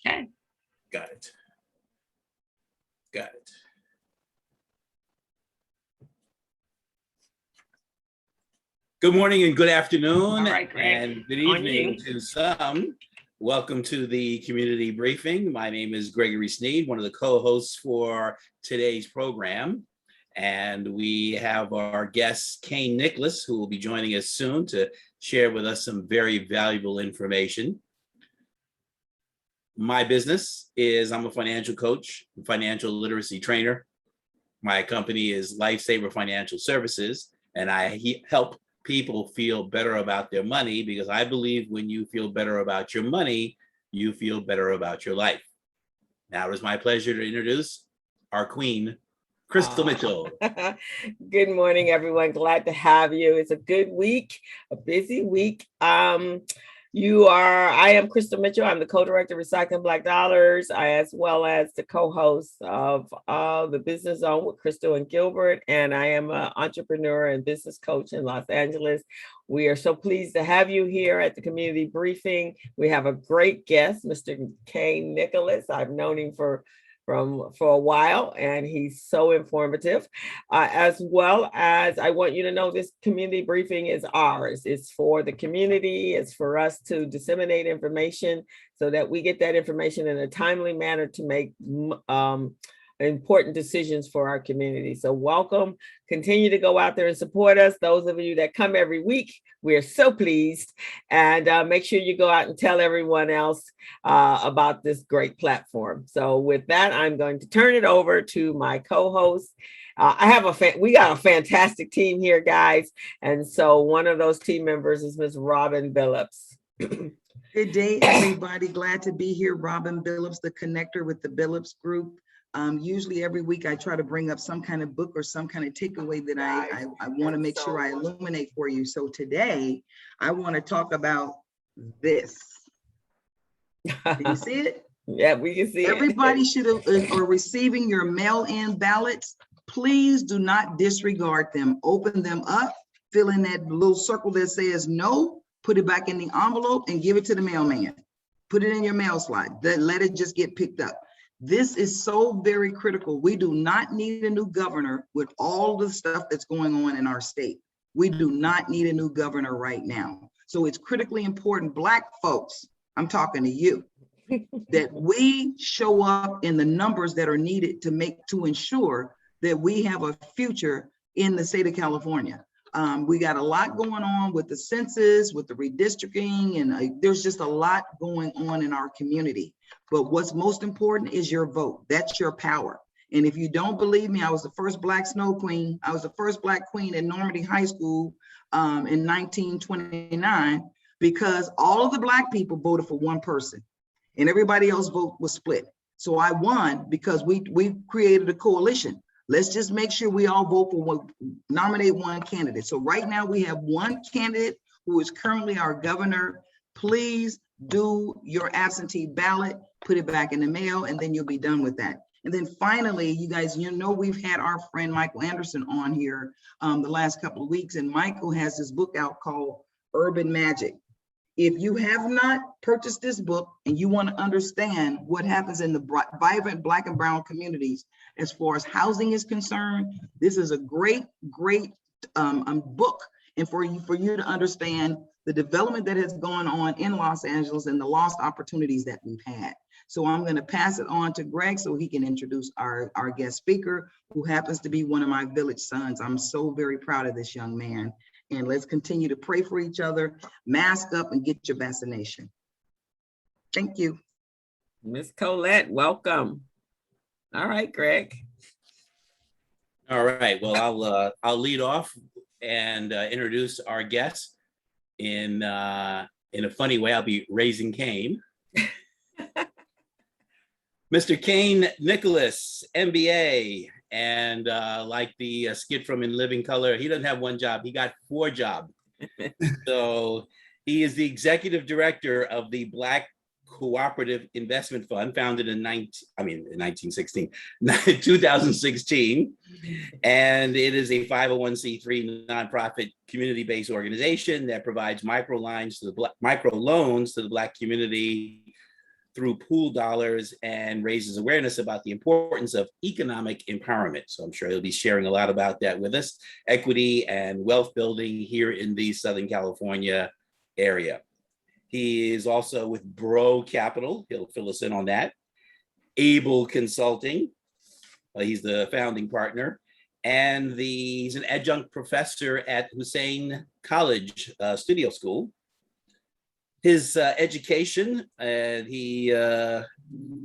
Okay. Got it. Got it. Good morning and good afternoon. All right, Greg. And good evening to some. Welcome to the community briefing. My name is Gregory Sneed, one of the co-hosts for today's program. And we have our guest, Kane Nicholas, who will be joining us soon to share with us some very valuable information. My business is I'm a financial coach, financial literacy trainer. My company is Lifesaver Financial Services, and I help people feel better about their money because I believe when you feel better about your money, you feel better about your life. Now it is my pleasure to introduce our queen, Crystal Mitchell. Good morning, everyone. Glad to have you. It's a good week, a busy week. I am Crystal Mitchell. I'm the co-director of Recycling Black Dollars, as well as the co-host of the Business Zone with Crystal and Gilbert. And I am an entrepreneur and business coach in Los Angeles. We are so pleased to have you here at the community briefing. We have a great guest, Mr. Kane Nicholas. I've known him for a while, and he's so informative. As well as I want you to know this community briefing is ours. It's for the community. It's for us to disseminate information so that we get that information in a timely manner to make important decisions for our community. So welcome. Continue to go out there and support us. Those of you that come every week, we are so pleased. And make sure you go out and tell everyone else about this great platform. So with that, I'm going to turn it over to my co-host. We got a fantastic team here, guys. And so one of those team members is Ms. Robin Billups. Good day, everybody. Glad to be here. Robin Billups, the connector with the Billups Group. Usually every week I try to bring up some kind of book or some kind of takeaway that I want to make sure I illuminate for you. So today I want to talk about this. Can you see it? Yeah, we can see Everybody it. should have are receiving your mail-in ballots. Please do not disregard them. Open them up, fill in that little circle that says no, put it back in the envelope and give it to the mailman. Put it in your mail slot. Let it just get picked up. This is so very critical. We do not need a new governor with all the stuff that's going on in our state. We do not need a new governor right now. So it's critically important, Black folks, I'm talking to you, that we show up in the numbers that are needed to ensure that we have a future in the state of California. We got a lot going on with the census, with the redistricting, and there's just a lot going on in our community. But what's most important is your vote. That's your power. And if you don't believe me, I was the first Black snow queen. I was the first Black queen at Normandy High School in 1929 because all of the Black people voted for one person and everybody else's vote was split. So I won because we created a coalition. Let's just make sure we all vote for one, nominate one candidate. So right now we have one candidate who is currently our governor. Please do your absentee ballot, put it back in the mail, and then you'll be done with that. And then finally, you guys, we've had our friend Michael Anderson on here the last couple of weeks, and Michael has this book out called Urban Magic. If you have not purchased this book and you want to understand what happens in the vibrant Black and brown communities as far as housing is concerned, this is a great book. And for you to understand the development that has gone on in Los Angeles and the lost opportunities that we've had. So I'm going to pass it on to Greg so he can introduce our guest speaker, who happens to be one of my village sons. I'm so very proud of this young man. And let's continue to pray for each other, mask up, and get your vaccination. Thank you. Miss Colette, welcome. All right, Greg. All right, well, I'll lead off and introduce our guest in a funny way. I'll be raising Kane. Mr. Kane Nicholas, MBA, and like the skit from In Living Color, he doesn't have one job, he got 4 jobs. So he is the executive director of the Black Cooperative Investment Fund, founded in 2016, and it is a 501c3 nonprofit community-based organization that provides microloans to the Black community through pool dollars and raises awareness about the importance of economic empowerment. So I'm sure he'll be sharing a lot about that with us, equity and wealth building here in the Southern California area. He is also with Bro Capital. He'll fill us in on that. Able Consulting. He's the founding partner. And he's an adjunct professor at Hussein College Studio School. His education, he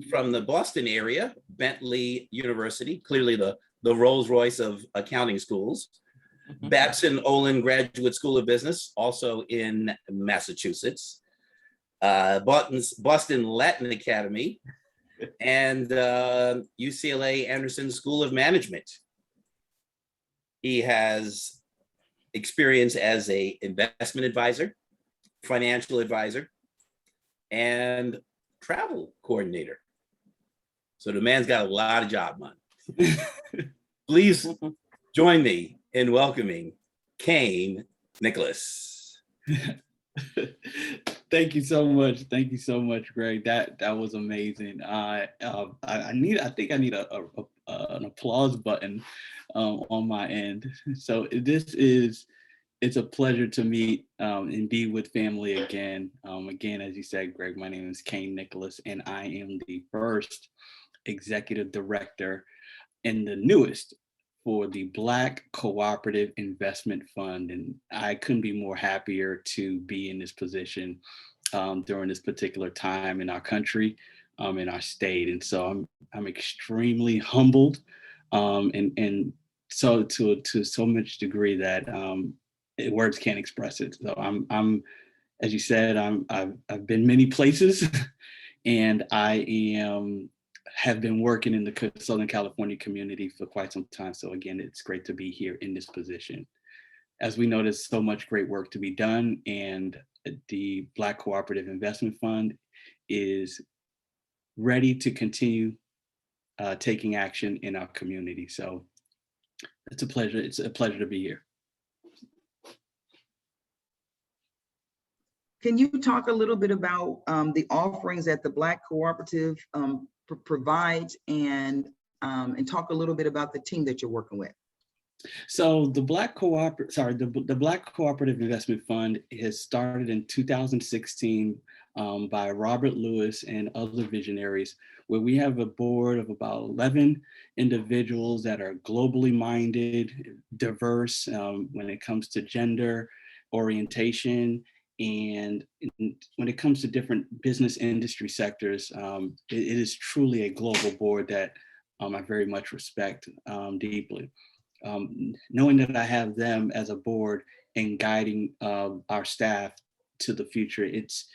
from the Boston area, Bentley University, clearly the Rolls Royce of accounting schools. Babson Olin Graduate School of Business, also in Massachusetts. Boston Latin Academy, and UCLA Anderson School of Management. He has experience as an investment advisor, financial advisor, and travel coordinator. So the man's got a lot of job money. Please join me in welcoming Kane Nicholas. Thank you so much. Thank you so much, Greg. That was amazing. I think I need an applause button on my end. So it's a pleasure to meet and be with family again. Again, as you said, Greg, my name is Kane Nicholas, and I am the first executive director and the newest for the Black Cooperative Investment Fund. And I couldn't be more happier to be in this position during this particular time in our country, in our state. And so I'm extremely humbled, and so to so much degree that words can't express it. So I'm as you said, I've been many places, and have been working in the Southern California community for quite some time. So again, it's great to be here in this position. As we know, there's so much great work to be done, and the Black Cooperative Investment Fund is ready to continue taking action in our community. So it's a pleasure. It's a pleasure to be here. Can you talk a little bit about the offerings that the Black Cooperative provides, and talk a little bit about the team that you're working with? So the Black Cooperative Investment Fund has started in 2016 by Robert Lewis and other visionaries, where we have a board of about 11 individuals that are globally minded, diverse when it comes to gender, orientation, and when it comes to different business industry sectors. It is truly a global board that I very much respect deeply. Knowing that I have them as a board and guiding our staff to the future, it's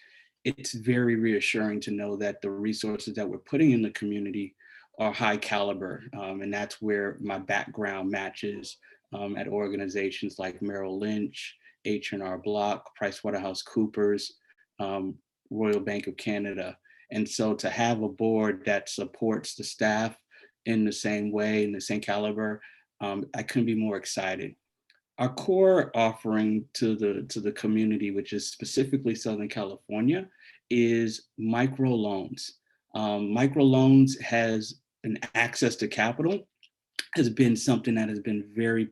very reassuring to know that the resources that we're putting in the community are high caliber, and that's where my background matches at organizations like Merrill Lynch, H&R Block, PricewaterhouseCoopers, Royal Bank of Canada. And so to have a board that supports the staff in the same way, in the same caliber, I couldn't be more excited. Our core offering to the community, which is specifically Southern California, is microloans. Microloans has an access to capital, has been something that has been very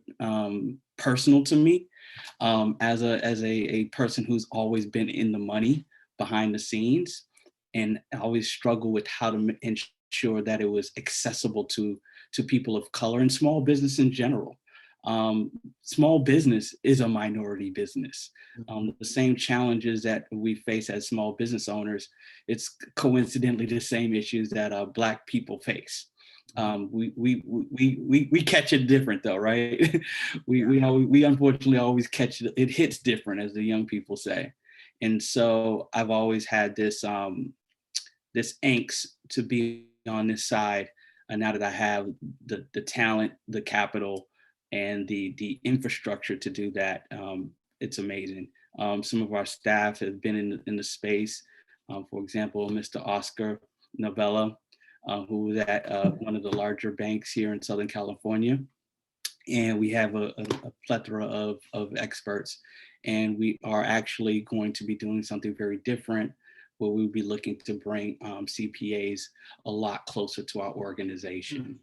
personal to me as a person who's always been in the money behind the scenes, and I always struggle with how to ensure that it was accessible to people of color and small business in general. Small business is a minority business. The same challenges that we face as small business owners, it's coincidentally the same issues that Black people face. We catch it different though, right? we unfortunately always catch it. It hits different, as the young people say. And so I've always had this this angst to be on this side. And now that I have the talent, the capital, and the infrastructure to do that, it's amazing. Some of our staff have been in the space. For example, Mr. Oscar Novella, who was at one of the larger banks here in Southern California. And we have a plethora of experts. And we are actually going to be doing something very different, where we'll be looking to bring CPAs a lot closer to our organization.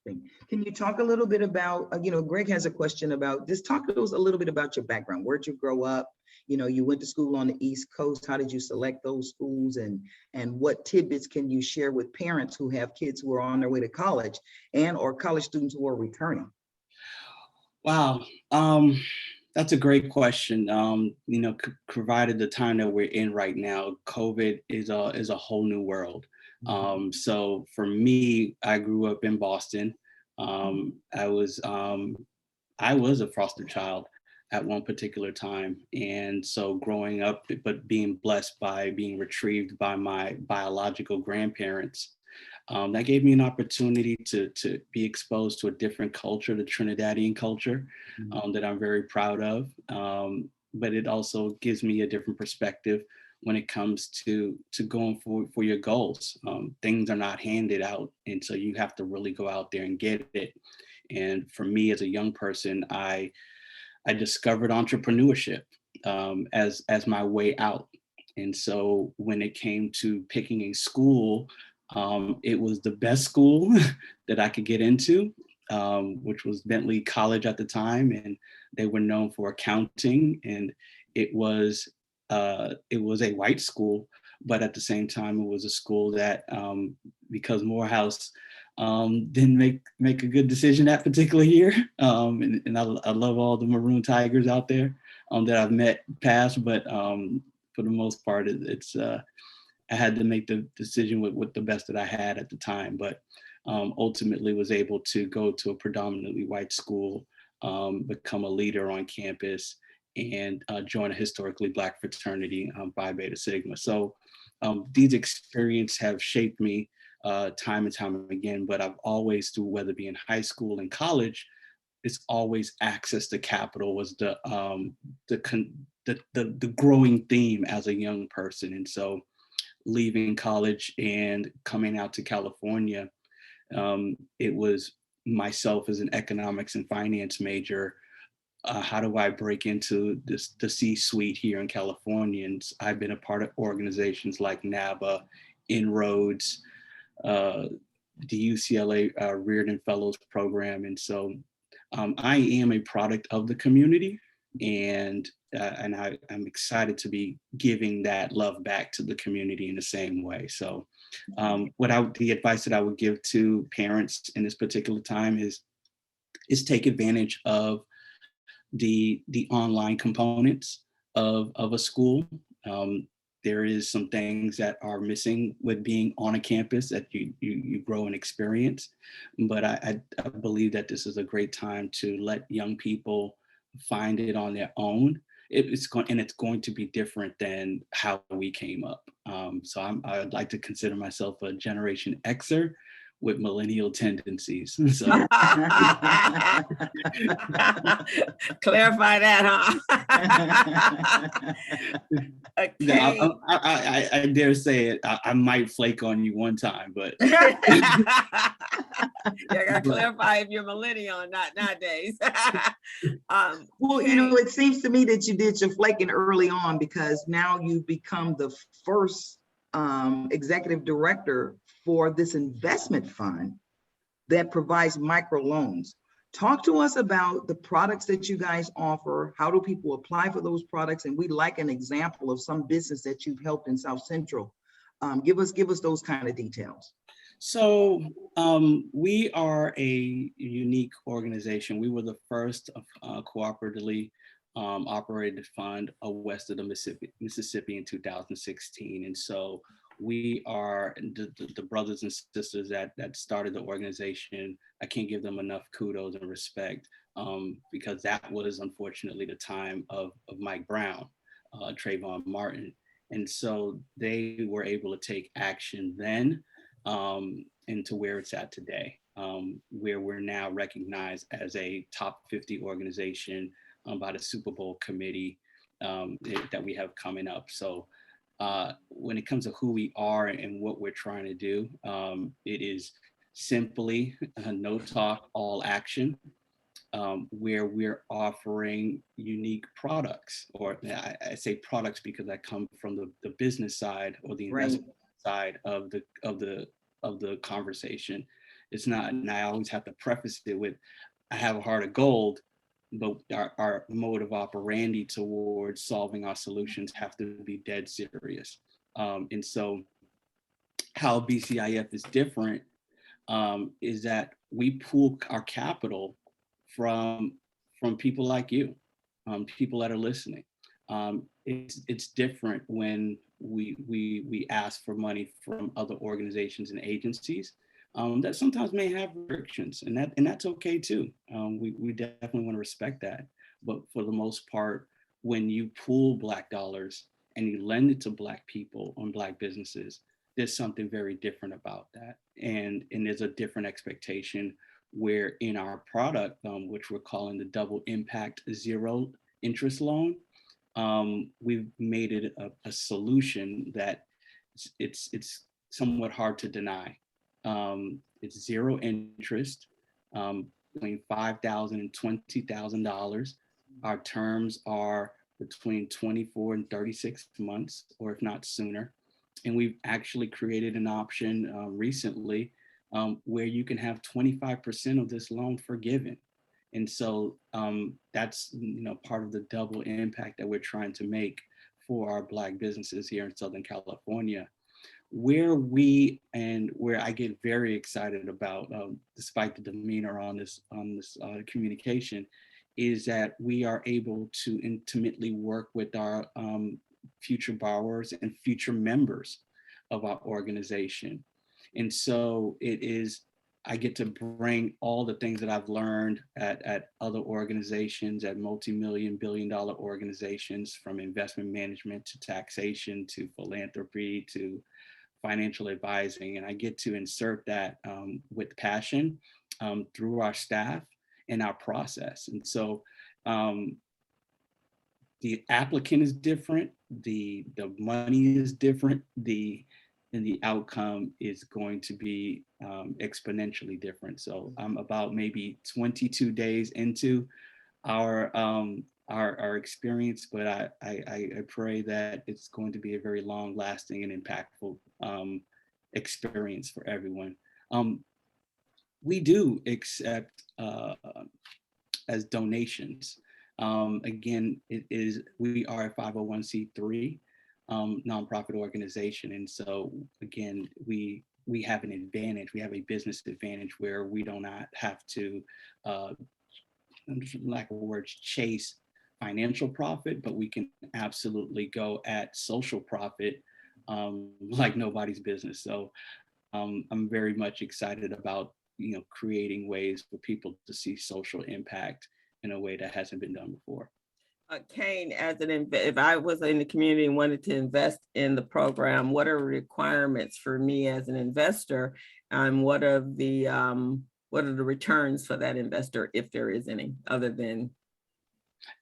Can you talk a little bit about, Greg has a question about, just talk to us a little bit about your background. Where'd you grow up? You went to school on the East Coast. How did you select those schools? And what tidbits can you share with parents who have kids who are on their way to college or college students who are returning? Wow. That's a great question. Provided the time that we're in right now, COVID is a whole new world. So for me, I grew up in Boston. I was a foster child at one particular time. And so growing up, but being blessed by being retrieved by my biological grandparents, that gave me an opportunity to be exposed to a different culture, the Trinidadian culture, that I'm very proud of. But it also gives me a different perspective when it comes to going for your goals. Things are not handed out. And so you have to really go out there and get it. And for me as a young person, I discovered entrepreneurship as my way out. And so when it came to picking a school, it was the best school that I could get into, which was Bentley College at the time, and they were known for accounting. And it was a white school, but at the same time, it was a school that, because Morehouse didn't make a good decision that particular year, and I love all the Maroon Tigers out there that I've met past, but for the most part, it's I had to make the decision with the best that I had at the time, but ultimately was able to go to a predominantly white school, become a leader on campus, and join a historically Black fraternity, Phi Beta Sigma. So these experiences have shaped me time and time again, but I've always, through whether it be in high school and college, it's always access to capital was the growing theme as a young person. And so leaving college and coming out to California, it was myself as an economics and finance major. How do I break into the C-suite here in California? And I've been a part of organizations like NABA, Inroads, the UCLA Reardon Fellows Program. And so I am a product of the community, and I'm excited to be giving that love back to the community in the same way. So the advice that I would give to parents in this particular time is take advantage of the online components of a school. There is some things that are missing with being on a campus that you grow and experience. But I believe that this is a great time to let young people find it on their own. It's going to be different than how we came up. So I'd like to consider myself a Generation Xer with millennial tendencies. So clarify that, huh? Okay. Yeah, I dare say it. I might flake on you one time, but yeah, I gotta clarify if you're millennial or not nowadays. Well, it seems to me that you did your flaking early on, because now you've become the first executive director for this investment fund that provides microloans. Talk to us about the products that you guys offer. How do people apply for those products? And we'd like an example of some business that you've helped in South Central. Give us those kind of details. So we are a unique organization. We were the first cooperatively operated fund west of the Mississippi in 2016. And so we are the brothers and sisters that started the organization. I can't give them enough kudos and respect, because that was unfortunately the time of Mike Brown, Trayvon Martin. And so they were able to take action then, into where it's at today, where we're now recognized as a top 50 organization by the Super Bowl committee that we have coming up. So when it comes to who we are and what we're trying to do, it is simply no talk, all action. where we're offering unique products, or I say products because I come from the business side or the Right. investment side of the conversation. It's not, and I always have to preface it with, I have a heart of gold, but our mode of operandi towards solving our solutions have to be dead serious. And so how BCIF is different is that we pool our capital from people like you, people that are listening. It's different when we ask for money from other organizations and agencies that sometimes may have restrictions, and that's okay too. We definitely want to respect that, but for the most part, when you pool Black dollars and you lend it to Black people and Black businesses, there's something very different about that, and there's a different expectation where in our product, which we're calling the double impact zero interest loan, we've made it a solution that it's somewhat hard to deny. It's zero interest, between $5,000 and $20,000. Our terms are between 24 and 36 months, or if not sooner. And we've actually created an option recently where you can have 25% of this loan forgiven. And so that's part of the double impact that we're trying to make for our Black businesses here in Southern California. Where I get very excited about, despite the demeanor on this communication, is that we are able to intimately work with our future borrowers and future members of our organization. And so I get to bring all the things that I've learned at other organizations, at multi-million, billion-dollar organizations, from investment management to taxation to philanthropy to financial advising. And I get to insert that with passion through our staff and our process. And so the applicant is different, the money is different, and the outcome is going to be exponentially different. So I'm about maybe 22 days into our experience, but I pray that it's going to be a very long lasting and impactful experience for everyone. We do accept as donations. Again, we are a 501c3 nonprofit organization. And so again, we have an advantage. We have a business advantage where we do not have to, lack of words, chase financial profit, but we can absolutely go at social profit like nobody's business. So I'm very much excited about creating ways for people to see social impact in a way that hasn't been done before. Kane, if I was in the community and wanted to invest in the program, what are requirements for me as an investor, and what are the returns for that investor, if there is any, other than?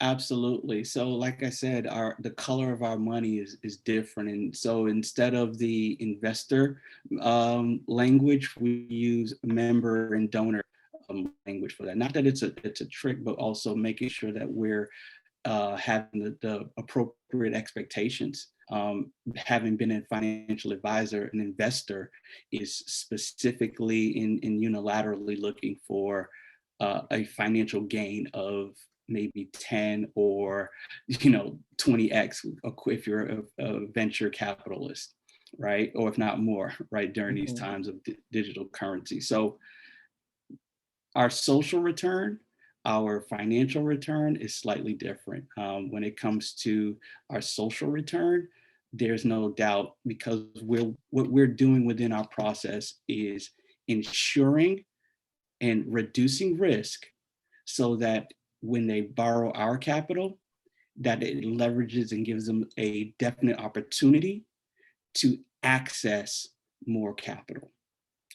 Absolutely. So like I said, the color of our money is different. And so instead of the investor language, we use member and donor language for that. Not that it's a trick, but also making sure that we're having the appropriate expectations. Having been a financial advisor, an investor is specifically in unilaterally looking for a financial gain of maybe 10 or 20x if you're a venture capitalist, right? Or if not more, right, during these times of digital currency. So our social return, our financial return is slightly different. When it comes to our social return, there's no doubt, because what we're doing within our process is ensuring and reducing risk so that when they borrow our capital, that it leverages and gives them a definite opportunity to access more capital.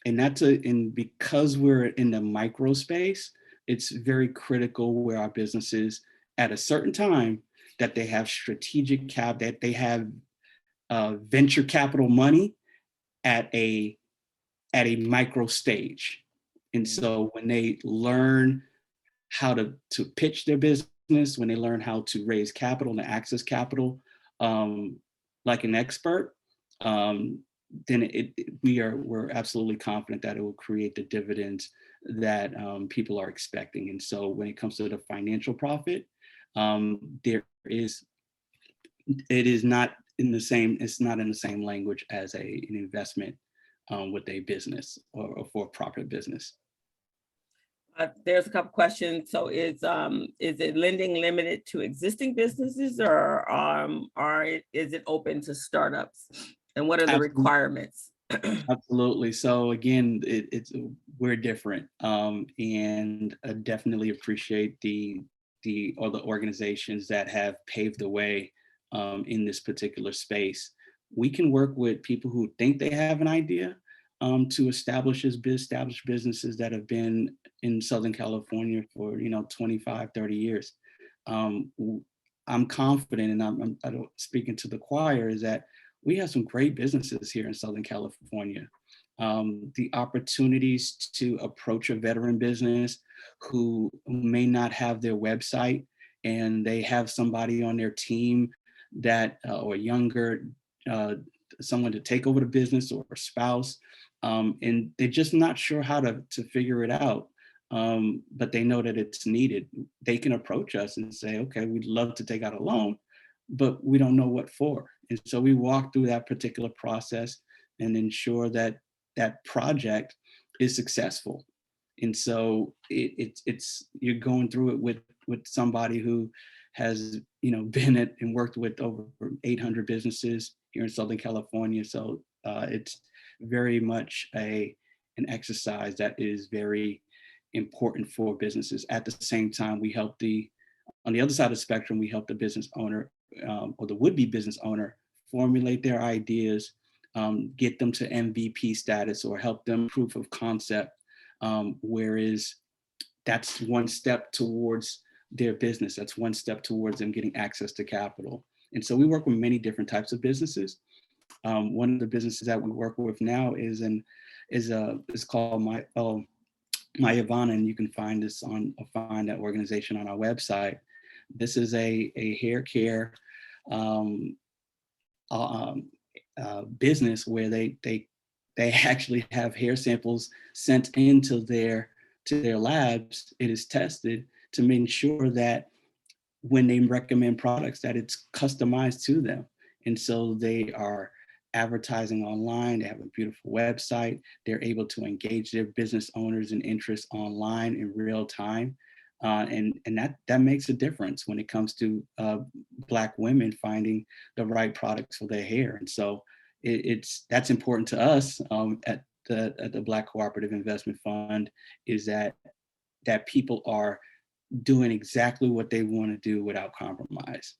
And because we're in the micro space, it's very critical where our businesses at a certain time that they have strategic that they have venture capital money at a micro stage. And so when they learn how to pitch their business, when they learn how to raise capital and access capital like an expert, then we're absolutely confident that it will create the dividends that people are expecting. And so when it comes to the financial profit, it's not in the same language as an investment with a business or a for-profit business. There's a couple questions. So is it lending limited to existing businesses, or is it open to startups? And what are the requirements? Absolutely. So again, we're different, and I definitely appreciate the other organizations that have paved the way in this particular space. We can work with people who think they have an idea to establish businesses that have been in Southern California for 25, 30 years. I'm confident, and I don't speaking to the choir, is that we have some great businesses here in Southern California. The opportunities to approach a veteran business who may not have their website, and they have somebody on their team that or younger someone to take over the business, or a spouse, and they're just not sure how to figure it out, but they know that it's needed. They can approach us and say, okay, we'd love to take out a loan, but we don't know what for. And so we walk through that particular process and ensure that that project is successful. And so it's you're going through it with somebody who has been at and worked with over 800 businesses here in Southern California. So it's very much an exercise that is very important for businesses. At the same time, we help on the other side of the spectrum, we help the business owner or the would-be business owner formulate their ideas, get them to MVP status, or help them proof of concept, whereas that's one step towards their business. That's one step towards them getting access to capital. And so we work with many different types of businesses. One of the businesses that we work with now is called My Ivana, and you can find that organization on our website. This is a hair care business where they actually have hair samples sent into their labs. It is tested to make sure that when they recommend products, that it's customized to them. And so they are advertising online. They have a beautiful website. They're able to engage their business owners and interests online in real time. And that makes a difference when it comes to Black women finding the right products for their hair. And so that's important to us at the Black Cooperative Investment Fund, is that people are doing exactly what they want to do without compromise.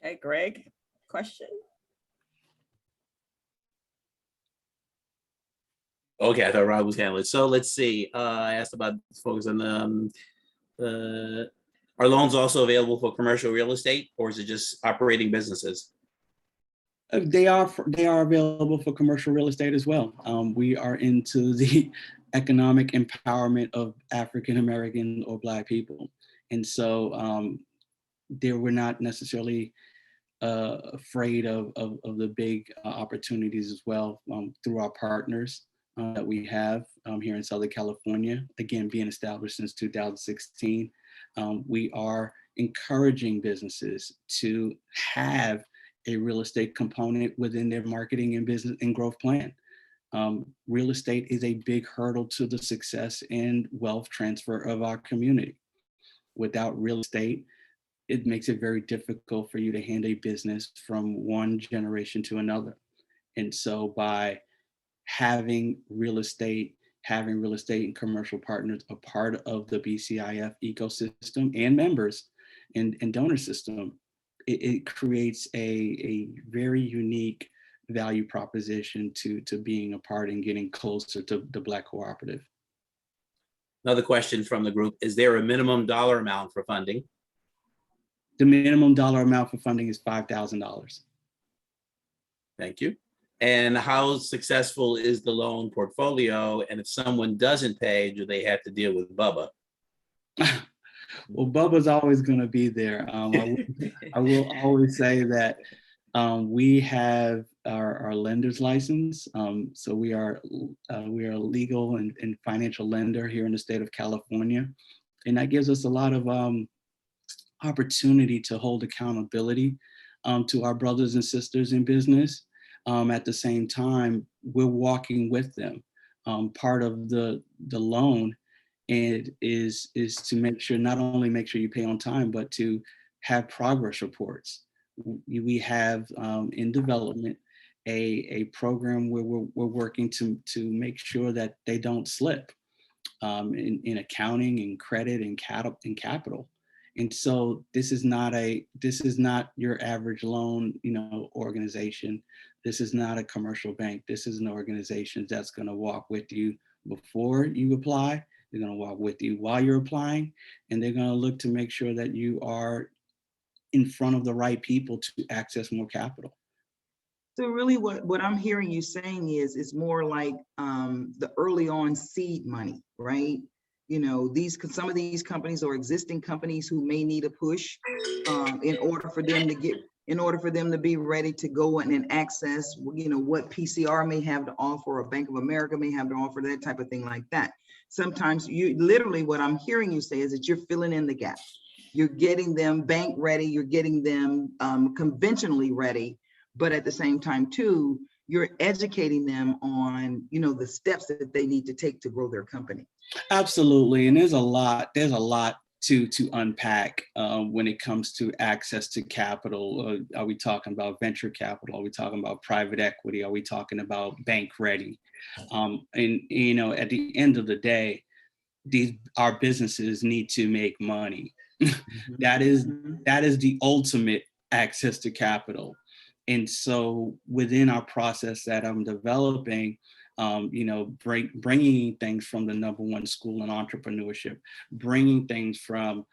Okay, Greg, question? Okay, I thought Rob was handling it. So let's see. I asked about focus on are loans also available for commercial real estate, or is it just operating businesses? They are available for commercial real estate as well. We are into the economic empowerment of African American or Black people, and so we're not necessarily afraid of the big opportunities as well through our partners that we have here in Southern California. Again, being established since 2016, we are encouraging businesses to have a real estate component within their marketing and business and growth plan. Real estate is a big hurdle to the success and wealth transfer of our community. Without real estate, it makes it very difficult for you to hand a business from one generation to another. And so by having real estate and commercial partners a part of the BCIF ecosystem and members and donor system, it creates a very unique value proposition to being a part and getting closer to the Black cooperative. Another question from the group: is there a minimum dollar amount for funding? The minimum dollar amount for funding is $5,000. Thank you. And how successful is the loan portfolio? And if someone doesn't pay, do they have to deal with Bubba? Well, Bubba's always going to be there. I will always say that we have our lender's license. So we are a legal and financial lender here in the state of California. And that gives us a lot of opportunity to hold accountability to our brothers and sisters in business. At the same time, we're walking with them. Part of the loan and is to make sure, not only make sure you pay on time, but to have progress reports. We have in development a program where we're working to make sure that they don't slip in accounting and credit and capital. And so this is not your average loan, organization. This is not a commercial bank. This is an organization that's going to walk with you before you apply. They're going to walk with you while you're applying, and they're going to look to make sure that you are in front of the right people to access more capital. So really what I'm hearing you saying is it's more like the early on seed money, right? Some of these companies are existing companies who may need a push in order for them to be ready to go and access, what PCR may have to offer, or Bank of America may have to offer, that type of thing like that. Sometimes what I'm hearing you say is that you're filling in the gap. You're getting them bank ready, you're getting them conventionally ready, but at the same time too, you're educating them on, the steps that they need to take to grow their company. Absolutely. And there's a lot to unpack when it comes to access to capital. Are we talking about venture capital? Are we talking about private equity? Are we talking about bank ready? And at the end of the day, our businesses need to make money. That is the ultimate access to capital. And so within our process that I'm developing, bringing things from the #1 school in entrepreneurship, bringing things from,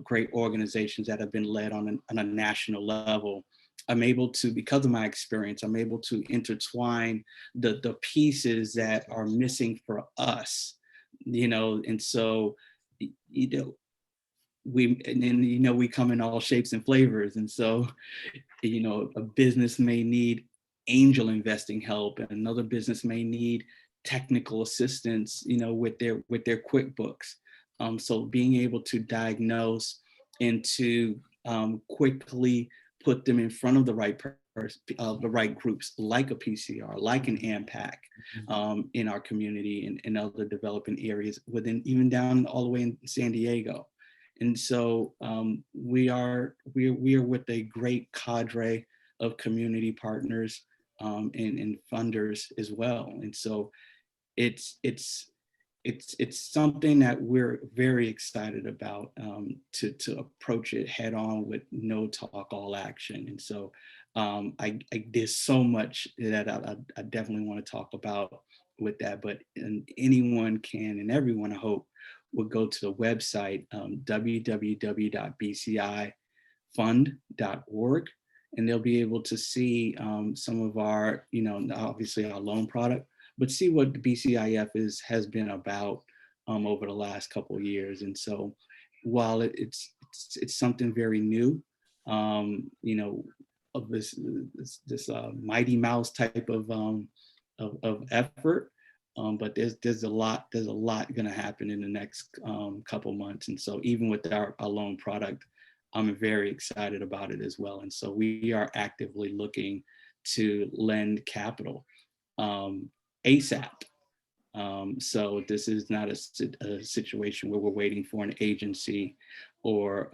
great organizations that have been led on a national level. I'm able to, because of my experience, I'm able to intertwine the pieces that are missing for us, and so, we come in all shapes and flavors. And so, a business may need angel investing help, and another business may need technical assistance, with their QuickBooks. So being able to diagnose and to quickly put them in front of the right the right groups, like a PCR, like an AMPAC, in our community and other developing areas within, even down all the way in San Diego. And so we are with a great cadre of community partners and funders as well. And so it's something that we're very excited about, to approach it head on with no talk, all action. And so there's so much that I definitely want to talk about with that, but anyone can, and everyone, I hope, would go to the website, www.bcifund.org, and they'll be able to see some of our, obviously our loan product, but see what the BCIF has been about over the last couple of years. And so while it's something very new, of this Mighty Mouse type of effort, but there's a lot going to happen in the next couple months. And so even with our loan product, I'm very excited about it as well. And so we are actively looking to lend capital ASAP. So this is not a situation where we're waiting for an agency or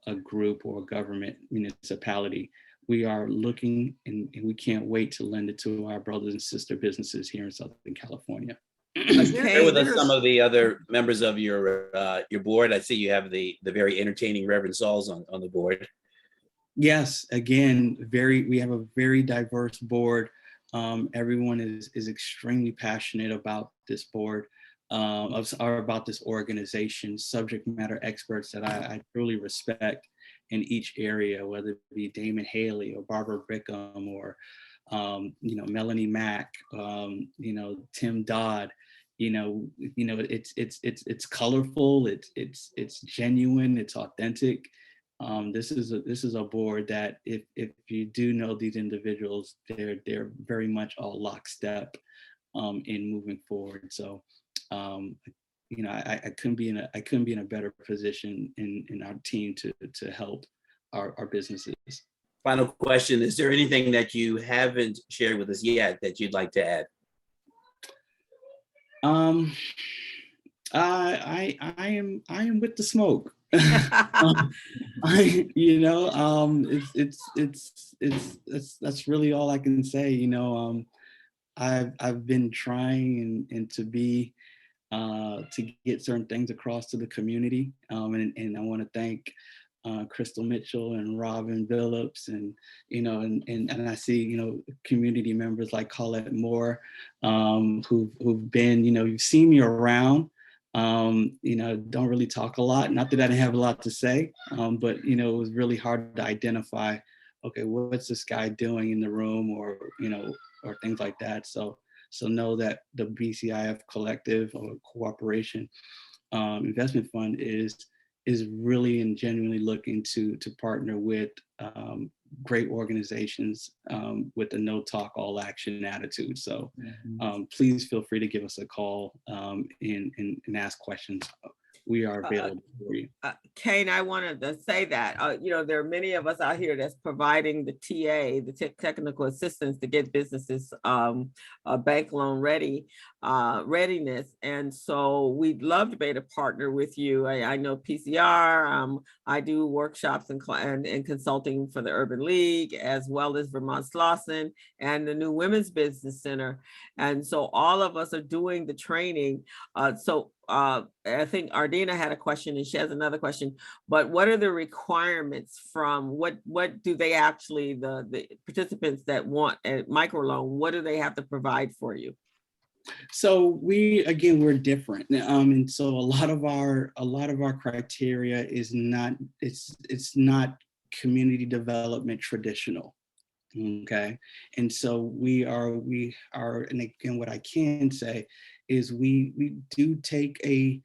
a group or a government municipality. We are looking, and we can't wait to lend it to our brothers and sister businesses here in Southern California. Share with us some of the other members of your board. I see you have the very entertaining Reverend Sauls on the board. Yes, again, we have a very diverse board. Everyone is extremely passionate about this board, or about this organization, subject matter experts that I truly respect in each area, whether it be Damon Haley or Barbara Bickham or Melanie Mack, Tim Dodd. It's colorful, it's genuine, it's authentic. This is a board that if you do know these individuals, they're very much all lockstep in moving forward. So I couldn't be in a better position in our team to help our businesses. Final question: is there anything that you haven't shared with us yet that you'd like to add? I am with the smoke. That's really all I can say. I've been trying and to get certain things across to the community, and I want to thank Crystal Mitchell and Robin Phillips, and I see community members like Colette Moore, who've been, you've seen me around. Don't really talk a lot. Not that I didn't have a lot to say, but it was really hard to identify, okay, what's this guy doing in the room, or things like that. So know that the BCIF Collective or Cooperation Investment Fund is really and genuinely looking to partner with great organizations with a no talk, all action attitude. So please feel free to give us a call and ask questions. We are available for you. Kane, I wanted to say that, there are many of us out here that's providing the TA, the technical assistance to get businesses bank loan readiness. And so we'd love to be able to partner with you. I know PCR, I do workshops and consulting for the Urban League, as well as Vermont Slauson and the new Women's Business Center. And so all of us are doing the training. I think Ardina had a question and she has another question, but what are the requirements from what do they actually, the participants that want a microloan, what do they have to provide for you? So we're different. And so a lot of our criteria is not, it's not community development traditional. Okay. And so we are, and again, what I can say is we do take a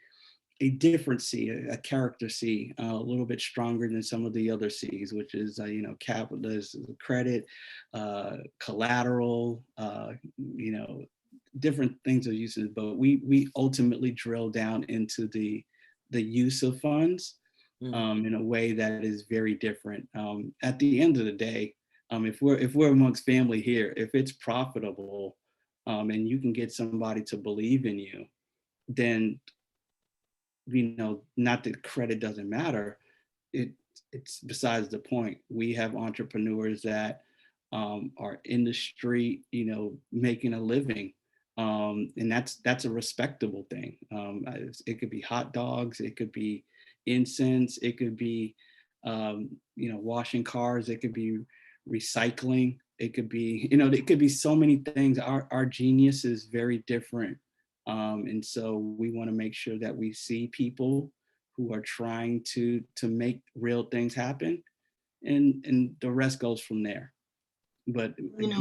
different C, a character C, a little bit stronger than some of the other C's, which is, capital, credit, collateral, different things are uses, but we ultimately drill down into the use of funds in a way that is very different. At the end of the day, if we're amongst family here, if it's profitable and you can get somebody to believe in you, then not that credit doesn't matter. It's besides the point. We have entrepreneurs that are in the street, making a living. And that's a respectable thing. It could be hot dogs, it could be incense, it could be washing cars, it could be recycling, it could be, it could be so many things. Our genius is very different. And so we want to make sure that we see people who are trying to make real things happen, and the rest goes from there. But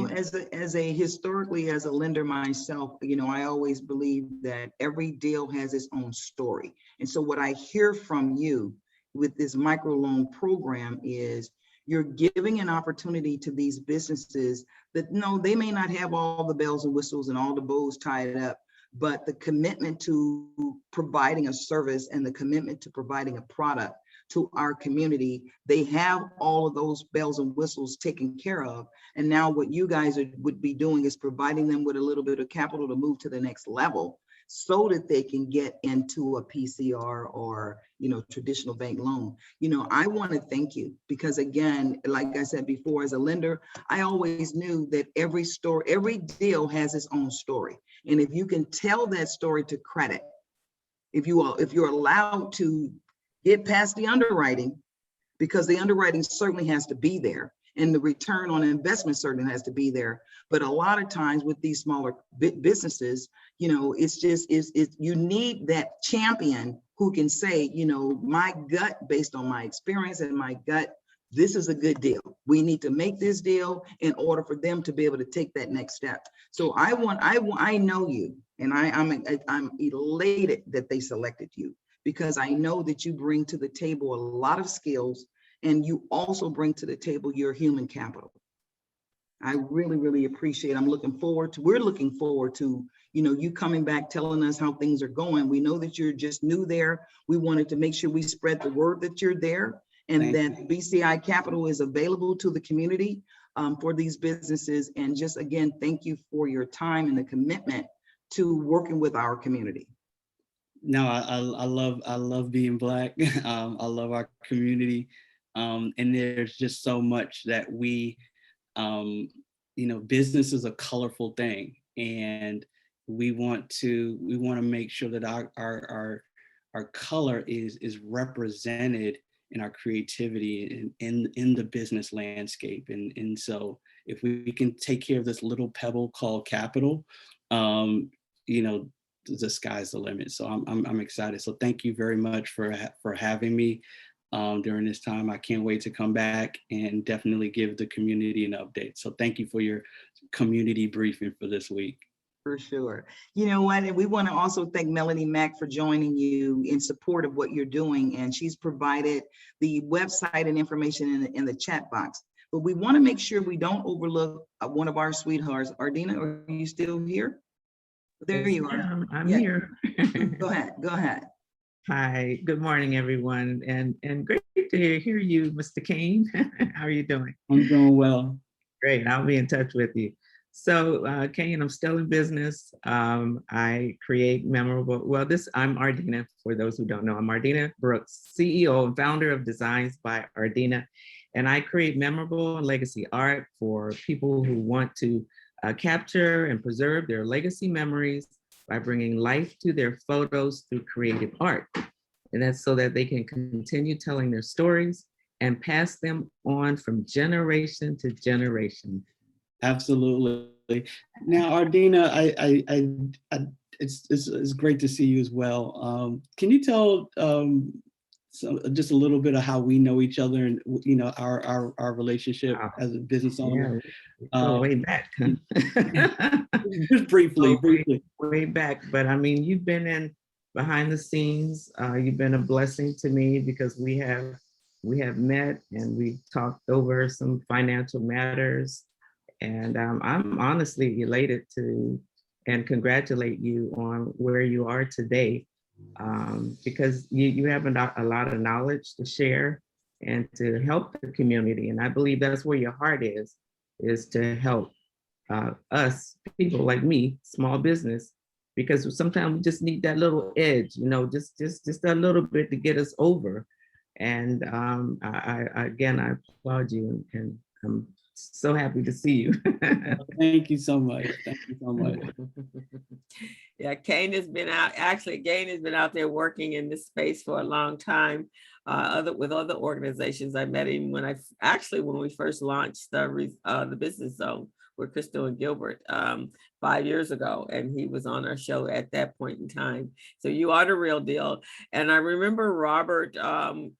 as a historically, as a lender myself, I always believe that every deal has its own story. And so what I hear from you with this microloan program is you're giving an opportunity to these businesses that, no, they may not have all the bells and whistles and all the bows tied up, but the commitment to providing a service and the commitment to providing a product to our community, they have all of those bells and whistles taken care of. And now what you guys would be doing is providing them with a little bit of capital to move to the next level so that they can get into a PCR or, traditional bank loan. I want to thank you because, again, like I said before, as a lender, I always knew that every deal has its own story. And if you can tell that story to credit, if you're allowed to get past the underwriting, because the underwriting certainly has to be there and the return on investment certainly has to be there. But a lot of times with these smaller businesses, it's you need that champion who can say, my gut, based on my experience and my gut this is a good deal. We need to make this deal in order for them to be able to take that next step. So I know you, and I'm elated that they selected you, because I know that you bring to the table a lot of skills, and you also bring to the table your human capital. I really, really appreciate it. We're looking forward to, you coming back, telling us how things are going. We know that you're just new there. We wanted to make sure we spread the word that you're there, and that BCI Capital is available to the community for these businesses. And just again, thank you for your time and the commitment to working with our community. No, I love being Black. I love our community. And there's just so much that we, business is a colorful thing, and we want to make sure that our color is represented in our creativity in the business landscape. And so if we can take care of this little pebble called capital, the sky's the limit. So I'm excited. So thank you very much for having me during this time. I can't wait to come back and definitely give the community an update. So thank you for your community briefing for this week. For sure. You know what? And we want to also thank Melanie Mack for joining you in support of what you're doing. And she's provided the website and information in the chat box. But we want to make sure we don't overlook one of our sweethearts. Ardina, are you still here? There you are. I'm here. Go ahead. Hi, good morning, everyone. And great to hear you, Mr. Kane. How are you doing? I'm doing well. Great, I'll be in touch with you. So Kane, I'm still in business. I create memorable, I'm Ardina, for those who don't know. I'm Ardina Brooks, CEO and founder of Designs by Ardina. And I create memorable and legacy art for people who want to capture and preserve their legacy memories by bringing life to their photos through creative art. And that's so that they can continue telling their stories and pass them on from generation to generation. Absolutely. Now, Ardina, it's great to see you as well. Can you tell just a little bit of how we know each other and our relationship as a business owner? Yeah, way back. Just briefly. Way back, but I mean, you've been in behind the scenes. You've been a blessing to me because we have met and we talked over some financial matters. And I'm honestly elated to and congratulate you on where you are today, because you have a lot of knowledge to share and to help the community. And I believe that's where your heart is to help us, people like me, small business, because sometimes we just need that little edge, just a little bit to get us over. And I applaud you, and I'm so happy to see you. Thank you so much. Yeah, Kane has been out there working in this space for a long time, with other organizations. I met him when we first launched the Business Zone with Crystal and Gilbert 5 years ago, and he was on our show at that point in time. So you are the real deal. And I remember Robert,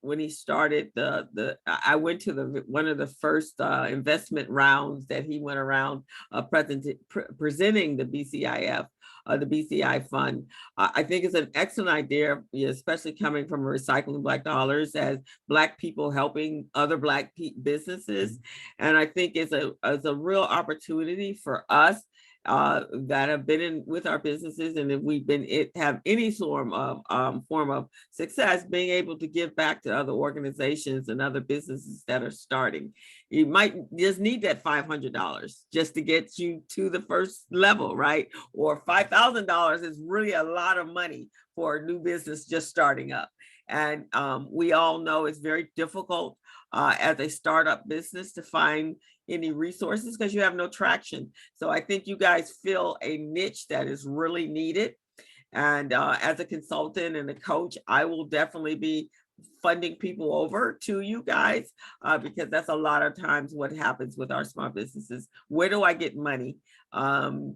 when he started I went to one of the first investment rounds that he went around presenting the BCIF. The BCI fund. I think it's an excellent idea, especially coming from Recycling Black Dollars, as Black people helping other Black businesses. And I think it's a real opportunity for us that have been in with our businesses, and if we've have any form of success, being able to give back to other organizations and other businesses that are starting. You might just need that $500 just to get you to the first level, right? Or $5,000 is really a lot of money for a new business just starting up. And we all know it's very difficult as a startup business to find any resources because you have no traction. So I think you guys fill a niche that is really needed. And as a consultant and a coach, I will definitely be funding people over to you guys because that's a lot of times what happens with our small businesses. Where do I get money? And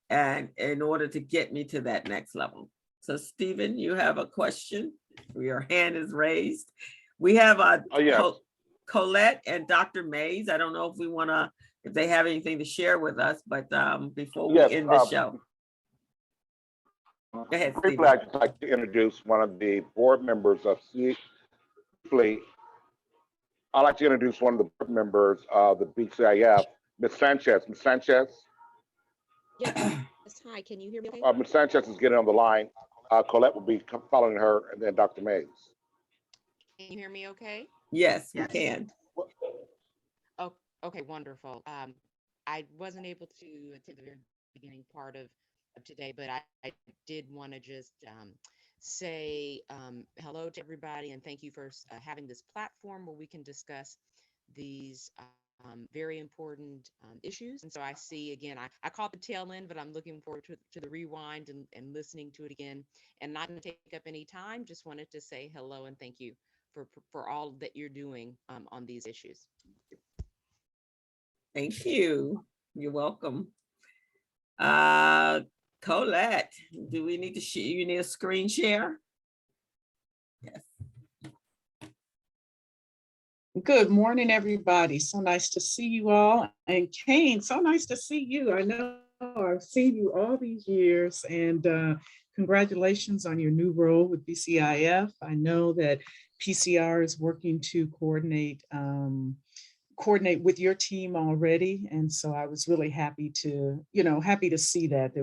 in order to get me to that next level. So Stephen, you have a question? Your hand is raised. We have Colette and Dr. Mays. I don't know if we want to, if they have anything to share with us, but before we Yes, end the show. Go ahead, briefly, Stephen. I'd just like to introduce one of the board members of briefly, I'd like to introduce one of the board members of the BCIF, Ms. Sanchez. Ms. Sanchez? Yes, hi, can you hear me okay? Ms. Sanchez is getting on the line. Colette will be following her, and then Dr. Mays. Can you hear me okay? Yes, we can. Oh, okay, wonderful. I wasn't able to attend the very beginning part of today, but I did want to just say hello to everybody and thank you for having this platform where we can discuss these very important issues. And so I see, again, I caught the tail end, but I'm looking forward to the rewind and listening to it again, and not going to take up any time. Just wanted to say hello and thank you for all that you're doing on these issues. Thank you. You're welcome. Colette, do we need to share? You need a screen share? Yes. Good morning, everybody. So nice to see you all. And Kane, so nice to see you. I know I've seen you all these years, and congratulations on your new role with BCIF. I know that PCR is working to coordinate with your team already. And so I was really happy to see that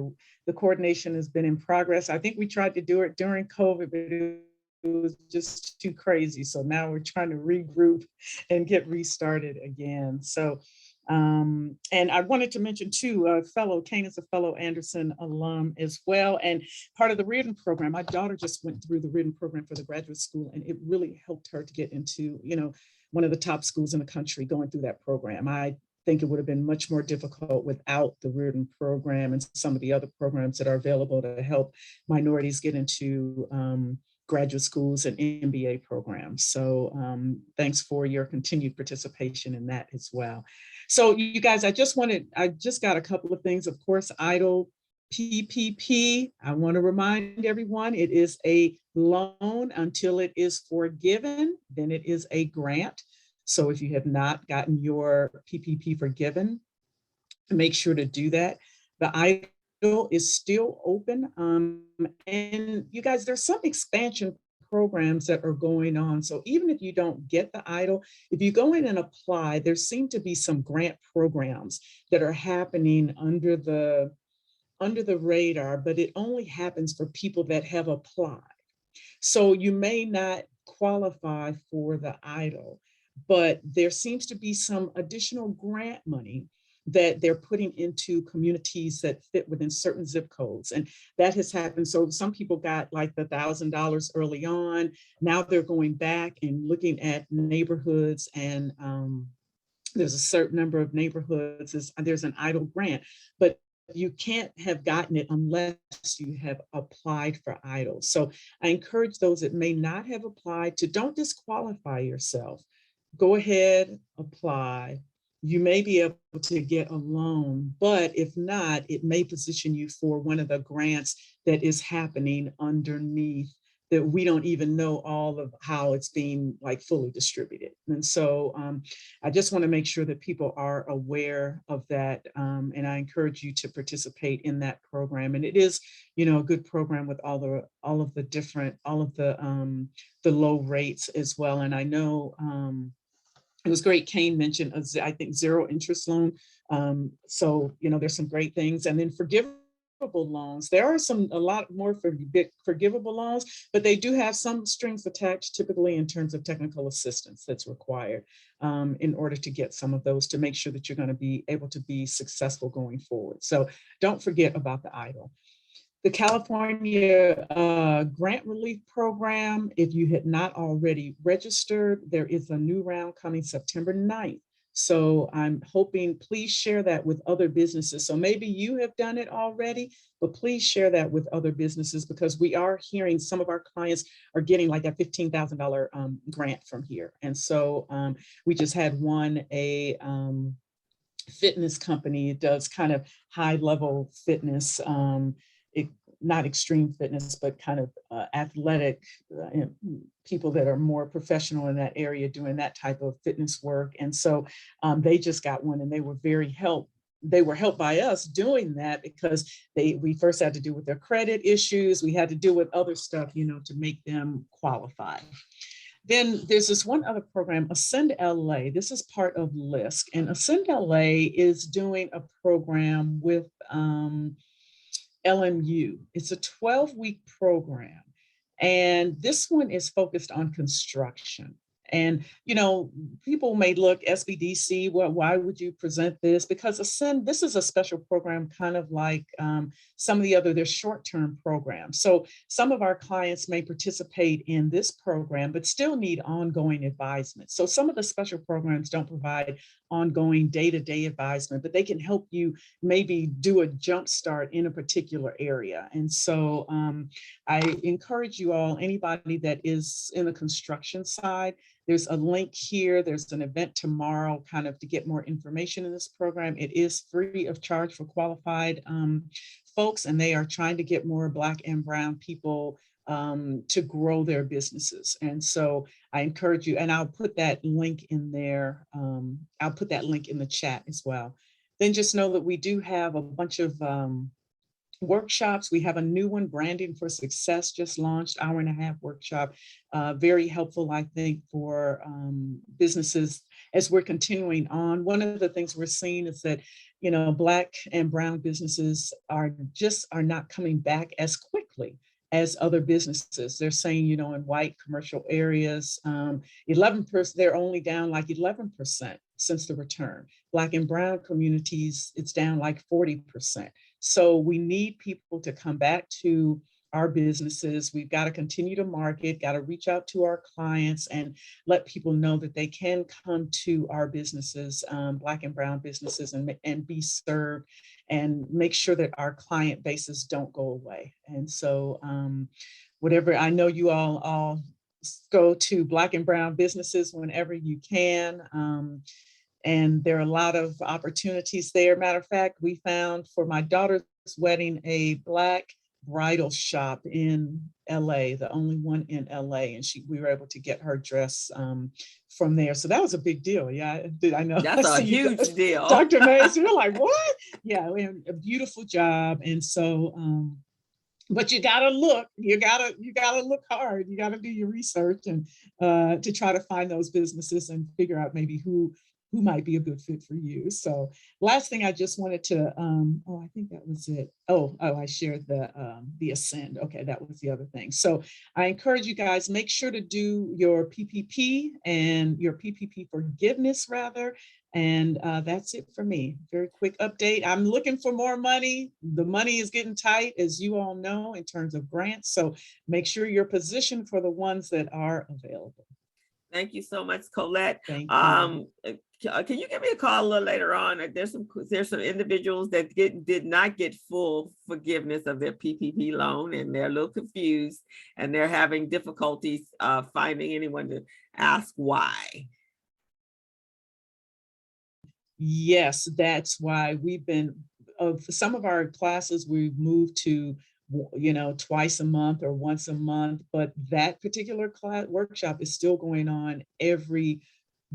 the coordination has been in progress. I think we tried to do it during COVID, but it was just too crazy. So now we're trying to regroup and get restarted again. So, and I wanted to mention too, Kane is a fellow Anderson alum as well, and part of the Reardon program. My daughter just went through the Reardon program for the graduate school, and it really helped her to get into, one of the top schools in the country going through that program. I think it would have been much more difficult without the Reardon program and some of the other programs that are available to help minorities get into graduate schools and MBA programs. So thanks for your continued participation in that as well. So you guys, I just got a couple of things. Of course, EIDL PPP, I want to remind everyone, it is a loan until it is forgiven, then it is a grant. So if you have not gotten your PPP forgiven, make sure to do that. The EIDL is still open. And you guys, there's some expansion programs that are going on. So even if you don't get the EIDL, if you go in and apply, there seem to be some grant programs that are happening under the radar, but it only happens for people that have applied. So you may not qualify for the EIDL, but there seems to be some additional grant money that they're putting into communities that fit within certain zip codes. And that has happened. So some people got like the $1,000 early on. Now they're going back and looking at neighborhoods, and there's a certain number of neighborhoods, there's an EIDL grant, but you can't have gotten it unless you have applied for EIDL. So I encourage those that may not have applied to don't disqualify yourself. Go ahead, apply. You may be able to get a loan, but if not, it may position you for one of the grants that is happening underneath that we don't even know all of how it's being like fully distributed. And so I just want to make sure that people are aware of that. And I encourage you to participate in that program. And it is, a good program with all of the low rates as well. And I know it was great. Kane mentioned, I think, zero interest loan. So, there's some great things. And then forgivable loans. There are a lot more forgivable loans, but they do have some strings attached, typically in terms of technical assistance that's required in order to get some of those, to make sure that you're going to be able to be successful going forward. So don't forget about the EIDL. The California Grant Relief Program, if you had not already registered, there is a new round coming September 9th. So I'm hoping, please share that with other businesses. So maybe you have done it already, but please share that with other businesses, because we are hearing some of our clients are getting like a $15,000 grant from here. And so we just had a fitness company. It does kind of high level fitness. not extreme fitness, but kind of athletic people that are more professional in that area doing that type of fitness work. And so they just got one, and they were helped by us doing that, because we first had to deal with their credit issues. We had to deal with other stuff, to make them qualify. Then there's this one other program, Ascend LA. This is part of LISC, and Ascend LA is doing a program with LMU. It's a 12-week program, and this one is focused on construction. And, people may look SBDC, well, why would you present this? Because Ascend, this is a special program, kind of like some of the other, they're short-term programs. So some of our clients may participate in this program, but still need ongoing advisement. So some of the special programs don't provide ongoing day-to-day advisement, but they can help you maybe do a jump start in a particular area. And so I encourage you all, anybody that is in the construction side, there's a link here. There's an event tomorrow kind of to get more information in this program. It is free of charge for qualified folks, and they are trying to get more Black and brown people to grow their businesses. And so I encourage you, and I'll put that link in there. I'll put that link in the chat as well. Then just know that we do have a bunch of workshops. We have a new one, Branding for Success, just launched, hour-and-a-half workshop. Very helpful, I think, for businesses as we're continuing on. One of the things we're seeing is that, Black and brown businesses are not coming back as quickly as other businesses. They're saying, in white commercial areas, 11%, they're only down like 11% since the return. Black and brown communities, it's down like 40%. So we need people to come back to our businesses. We've got to continue to market, got to reach out to our clients and let people know that they can come to our businesses, Black and brown businesses, and be served, and make sure that our client bases don't go away. And so whatever, I know you all go to Black and brown businesses whenever you can. And there are a lot of opportunities there. Matter of fact, we found for my daughter's wedding a Black bridal shop in LA, the only one in LA, and we were able to get her dress from there. So that was a big deal. Yeah, I know. That's a huge deal. Dr. Mays, you're like, what? Yeah, a beautiful job. And so, but you gotta look, you gotta look hard. You gotta do your research and to try to find those businesses and figure out maybe who might be a good fit for you. So last thing I just wanted to, I think that was it. I shared the Ascend. Okay, that was the other thing. So I encourage you guys, make sure to do your PPP and your PPP forgiveness rather. And that's it for me. Very quick update. I'm looking for more money. The money is getting tight, as you all know, in terms of grants. So make sure you're positioned for the ones that are available. Thank you so much, Colette. Thank you. Can you give me a call a little later on? There's some individuals that did not get full forgiveness of their PPP loan, and they're a little confused, and they're having difficulties finding anyone to ask why. Yes, that's why we've been, some of our classes, we've moved to twice a month or once a month, but that particular class workshop is still going on every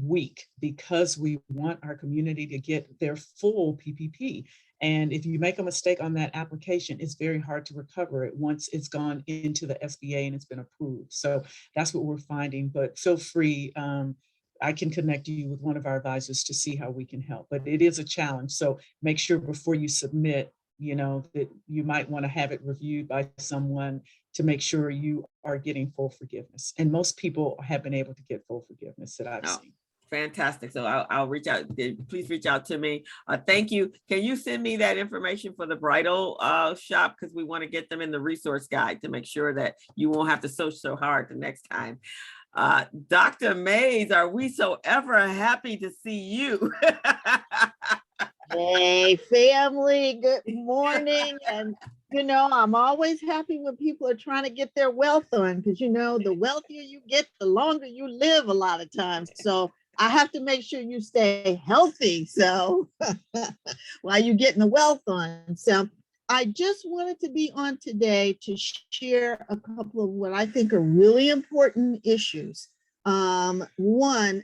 week because we want our community to get their full PPP. And if you make a mistake on that application, it's very hard to recover it once it's gone into the SBA and it's been approved. So that's what we're finding, but feel free. I can connect you with one of our advisors to see how we can help, but it is a challenge. So make sure before you submit, that you might want to have it reviewed by someone to make sure you are getting full forgiveness. And most people have been able to get full forgiveness that I've seen. Fantastic. So I'll reach out. Please reach out to me. Thank you. Can you send me that information for the bridal shop? Because we want to get them in the resource guide to make sure that you won't have to search so hard the next time. Dr. Mays, are we so ever happy to see you? Hey, family, good morning. And, I'm always happy when people are trying to get their wealth on, because, the wealthier you get, the longer you live a lot of times. So I have to make sure you stay healthy. So while you're getting the wealth on. So I just wanted to be on today to share a couple of what I think are really important issues. One,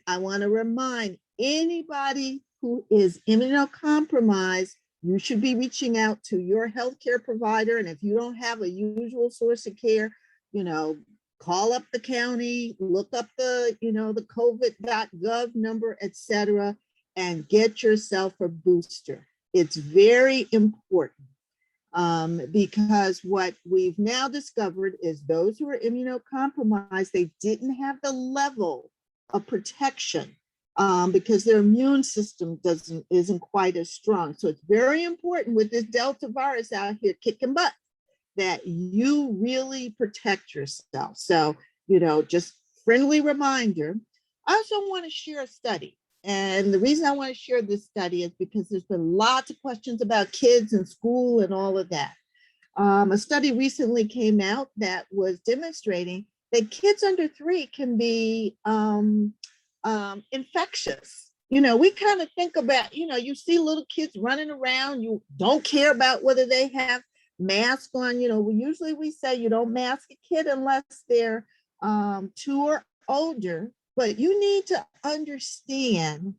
I want to remind anybody who is immunocompromised, you should be reaching out to your healthcare provider. And if you don't have a usual source of care, call up the county, look up the covid.gov number, etc., and get yourself a booster. It's very important. Because what we've now discovered is those who are immunocompromised, they didn't have the level of protection because their immune system isn't quite as strong. So it's very important with this Delta virus out here kicking butt that you really protect yourself. So, just friendly reminder. I also want to share a study. And the reason I want to share this study is because there's been lots of questions about kids and school and all of that. A study recently came out that was demonstrating that kids under 3 can be infectious. We kind of think about, you see little kids running around, you don't care about whether they have masks on. Usually we say you don't mask a kid unless they're 2 or older. But you need to understand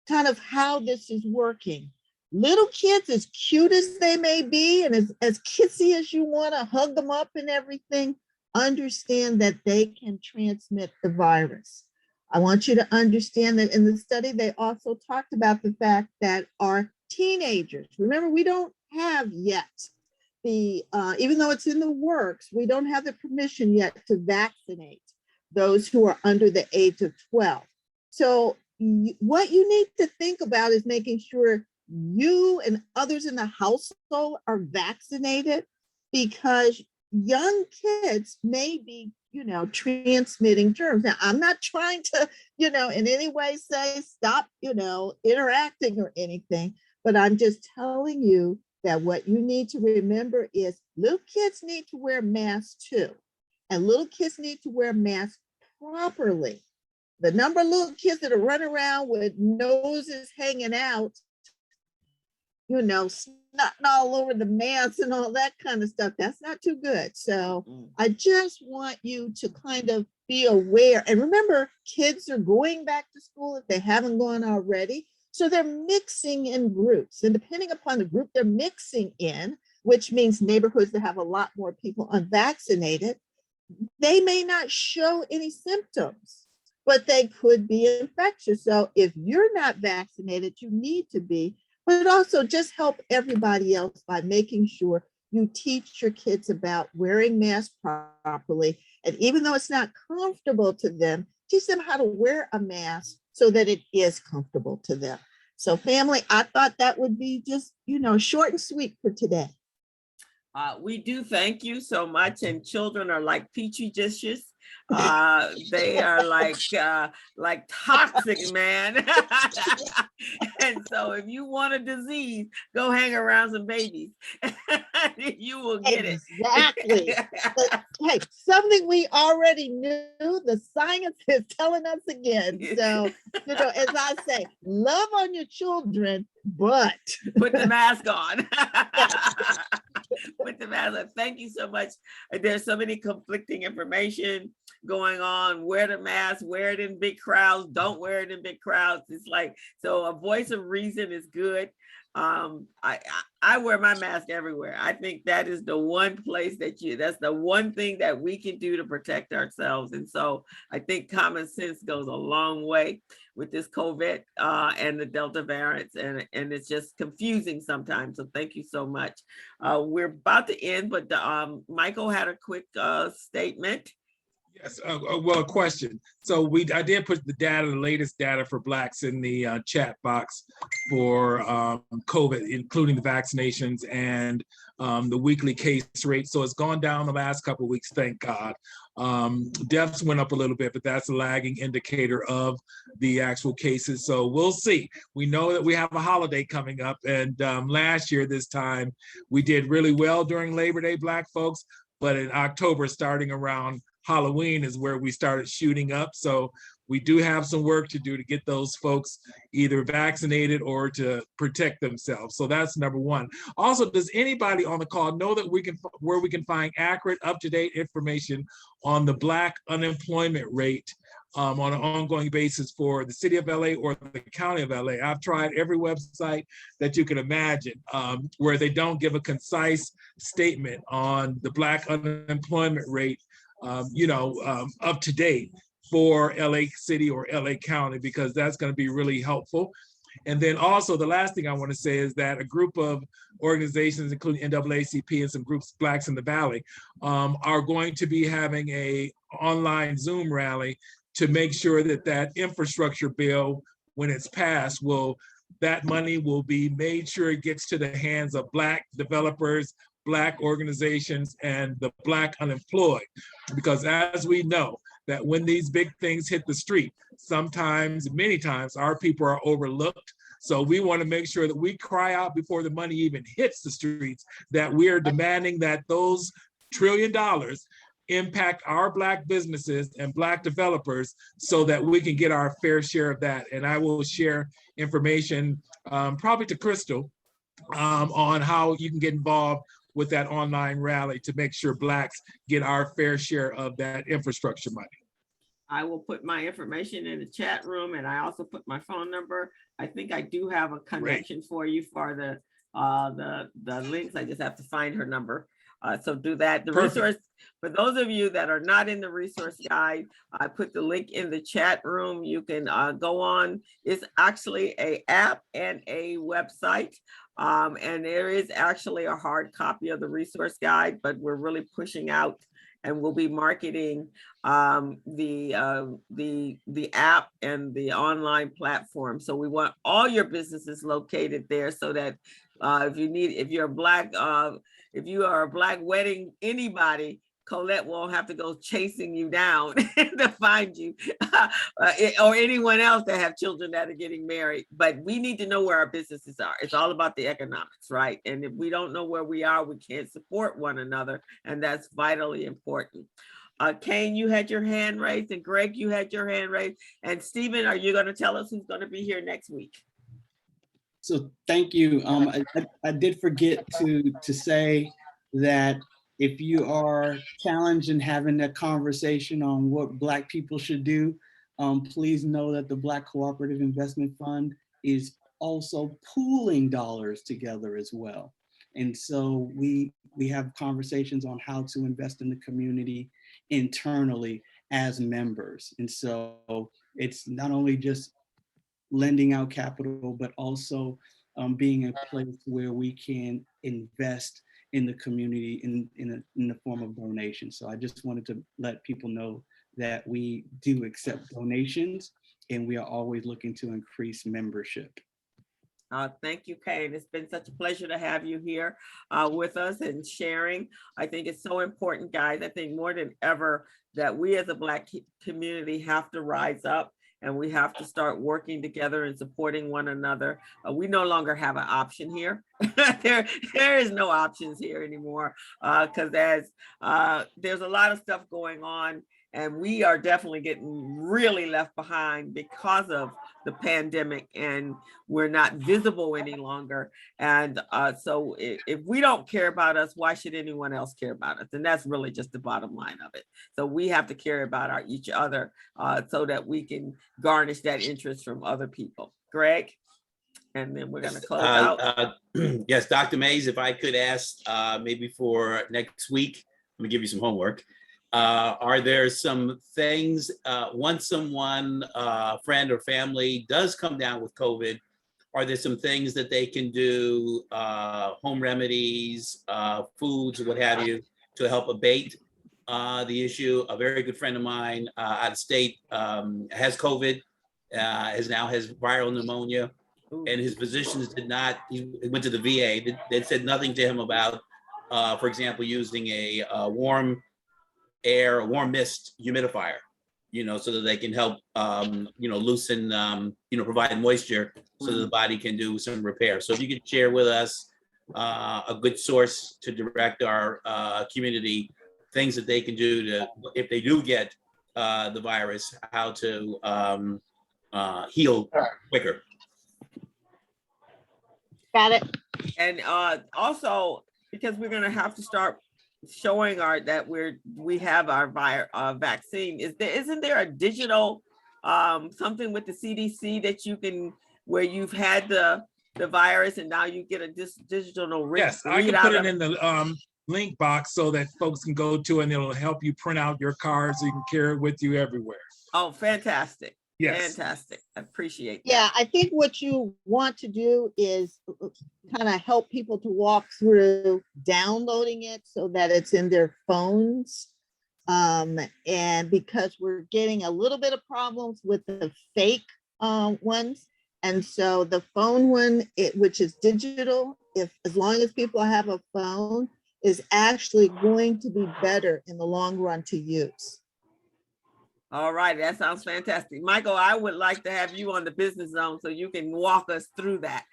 kind of how this is working. Little kids, as cute as they may be, and as kissy as you want to hug them up and everything, understand that they can transmit the virus. I want you to understand that in the study, they also talked about the fact that our teenagers, remember, we don't have yet even though it's in the works, we don't have the permission yet to vaccinate those who are under the age of 12. So what you need to think about is making sure you and others in the household are vaccinated, because young kids may be, transmitting germs. Now, I'm not trying to, in any way say stop, interacting or anything, but I'm just telling you that what you need to remember is little kids need to wear masks too. And little kids need to wear masks properly. The number of little kids that are running around with noses hanging out, snotting all over the mask and all that kind of stuff, that's not too good. So I just want you to kind of be aware. And remember, kids are going back to school if they haven't gone already. So they're mixing in groups. And depending upon the group they're mixing in, which means neighborhoods that have a lot more people unvaccinated, they may not show any symptoms, but they could be infectious. So if you're not vaccinated, you need to be, but also just help everybody else by making sure you teach your kids about wearing masks properly. And even though it's not comfortable to them, teach them how to wear a mask so that it is comfortable to them. So family, I thought that would be just, short and sweet for today. We do thank you so much, and children are like petri dishes. They are like toxic, man. And so if you want a disease, go hang around some babies. You will get it. Exactly. Hey, something we already knew, the science is telling us again. So, as I say, love on your children, but put the mask on. Put the mask on. Thank you so much. There's so many conflicting information going on. Wear the mask, wear it in big crowds, don't wear it in big crowds. It's like, so a voice of reason is good. I wear my mask everywhere. I think that is the one place that's the one thing that we can do to protect ourselves. And so I think common sense goes a long way with this COVID and the Delta variants, and it's just confusing sometimes. So thank you so much. We're about to end, but Michael had a quick statement. Yes, well, a question. So I did put the data, the latest data for Blacks in the chat box for COVID, including the vaccinations and the weekly case rate. So it's gone down the last couple of weeks, thank God. Deaths went up a little bit, but that's a lagging indicator of the actual cases. So we'll see. We know that we have a holiday coming up, and last year this time we did really well during Labor Day, Black folks, but in October, starting around Halloween is where we started shooting up. So we do have some work to do to get those folks either vaccinated or to protect themselves. So that's number one. Also, does anybody on the call know that where we can find accurate, up-to-date information on the Black unemployment rate on an ongoing basis for the city of LA or the county of LA? I've tried every website that you can imagine where they don't give a concise statement on the Black unemployment rate, up to date for LA City or LA County, because that's going to be really helpful. And then also the last thing I want to say is that a group of organizations, including NAACP and some groups, Blacks in the Valley, are going to be having a online Zoom rally to make sure that that infrastructure bill, when it's passed, that money will be made sure it gets to the hands of Black developers, Black organizations, and the Black unemployed. Because as we know, that when these big things hit the street, sometimes, many times, our people are overlooked. So we want to make sure that we cry out before the money even hits the streets, that we are demanding that those $1 trillion impact our Black businesses and Black developers so that we can get our fair share of that. And I will share information probably to Crystal on how you can get involved with that online rally to make sure Blacks get our fair share of that infrastructure money. I will put my information in the chat room, and I also put my phone number. I think I do have a connection for you for the links. I just have to find her number. So do that. The Perfect. Resource, for those of you that are not in the resource guide, I put the link in the chat room. You can go on. It's actually an app and a website. And there is actually a hard copy of the resource guide, but we're really pushing out, and we'll be marketing the app and the online platform. So we want all your businesses located there, so that if you are a Black wedding anybody, Colette won't have to go chasing you down to find you, or anyone else that have children that are getting married. But we need to know where our businesses are. It's all about the economics, right? And if we don't know where we are, we can't support one another. And that's vitally important. Kane, you had your hand raised, and Greg, you had your hand raised. And Stephen, are you going to tell us who's going to be here next week? So thank you. I did forget to say that if you are challenged in having that conversation on what Black people should do, please know that the Black Cooperative Investment Fund is also pooling dollars together as well. And so we have conversations on how to invest in the community internally as members. And so it's not only just lending out capital, but also being a place where we can invest in the community in the form of donation. So I just wanted to let people know that we do accept donations, and we are always looking to increase membership. Thank you, Kane. It's been such a pleasure to have you here with us and sharing. I think it's so important, guys. I think more than ever that we as a Black community have to rise up, and we have to start working together and supporting one another. We no longer have an option here. there is no options here anymore, because there's a lot of stuff going on, and we are definitely getting really left behind because of the pandemic, and we're not visible any longer. And so if we don't care about us, why should anyone else care about us? And that's really just the bottom line of it. So we have to care about each other so that we can garnish that interest from other people. Greg? And then we're going to close out. Yes, Dr. Mays, if I could ask maybe for next week, let me give you some homework. Are there some things, once someone, friend or family does come down with COVID, are there some things that they can do, home remedies, foods, or what have you, to help abate the issue? A very good friend of mine out of state has COVID, has viral pneumonia, and his physicians he went to the VA, they said nothing to him about, for example, using a warm mist humidifier, so that they can help, loosen, provide moisture so that the body can do some repair. So if you could share with us a good source to direct our community, things that they can do if they do get the virus, how to heal quicker. Got it. And also, because we're gonna have to start showing that we have our vaccine, isn't there a digital something with the CDC that you can, where you've had the virus and now you get a digital Yes, I can put it in the link box so that folks can go to, and it'll help you print out your card so you can carry it with you everywhere. Oh, fantastic. Yes. Fantastic. I appreciate that. Yeah, I think what you want to do is kind of help people to walk through downloading it so that it's in their phones. And because we're getting a little bit of problems with the fake ones. And so the phone one, which is digital, as long as people have a phone, is actually going to be better in the long run to use. All right, that sounds fantastic. Michael, I would like to have you on the business zone so you can walk us through that.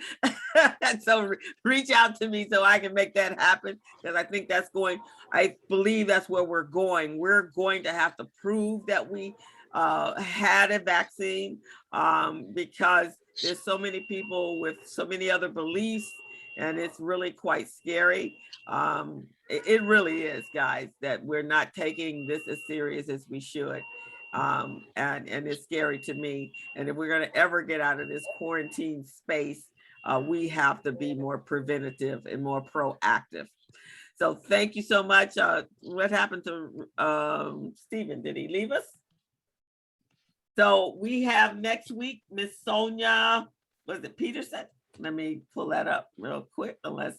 So reach out to me so I can make that happen, because I think I believe that's where we're going. We're going to have to prove that we had a vaccine because there's so many people with so many other beliefs, and it's really quite scary. It really is, guys, that we're not taking this as serious as we should. And it's scary to me. And if we're going to ever get out of this quarantine space, we have to be more preventative and more proactive. So thank you so much. What happened to Stephen? Did he leave us? So we have next week, Miss Sonia, was it Peterson? Let me pull that up real quick, unless